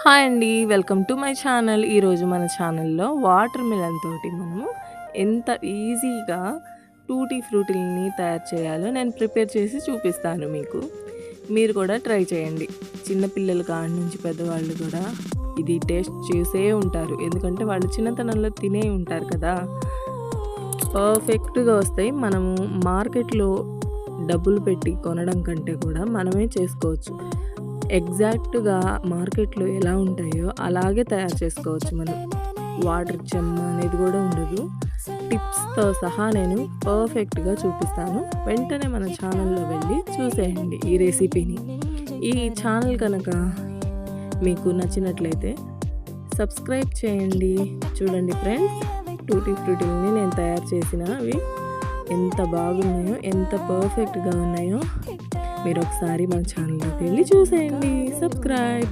Hi అండి. Welcome to my channel. ఈరోజు మన ఛానల్‌లో వాటర్ మిలన్ తోటి మనము ఎంత ఈజీగా టూటీ ఫ్రూటీలని తయారు చేయాలో నేను ప్రిపేర్ చేసి చూపిస్తాను మీకు. మీరు కూడా ట్రై చేయండి. చిన్న పిల్లల కాడ నుంచి పెద్దవాళ్ళు కూడా ఇది టేస్ట్ చేసే ఉంటారు. ఎందుకంటే వాళ్ళు చిన్నతనంలో తినే ఉంటారు కదా! పర్ఫెక్ట్‌గా వస్తాయి. మనము మార్కెట్‌లో డబ్బులు పెట్టి కొనడం కంటే కూడా మనమే చేసుకోవచ్చు. ఎగ్జాక్ట్‌గా మార్కెట్‌లో ఎలా ఉంటాయో అలాగే తయారు చేసుకోవచ్చు మనం. వాటర్ చెమ్మ అనేది కూడా ఉండదు. టిప్స్‌తో సహా నేను పర్ఫెక్ట్‌గా చూపిస్తాను. వెంటనే మన ఛానల్‌లో వెళ్ళి చూసేయండి ఈ రెసిపీని. ఈ ఛానల్ కనుక మీకు నచ్చినట్లయితే సబ్స్క్రైబ్ చేయండి. చూడండి ఫ్రెండ్స్, టూటీ ఫ్రూటీలని నేను తయారు చేసినవి ఎంత బాగున్నాయో, ఎంత పర్ఫెక్ట్‌గా ఉన్నాయో మీరు ఒకసారి మన ఛానల్‌లోకి వెళ్ళి చూసేయండి. సబ్స్క్రైబ్.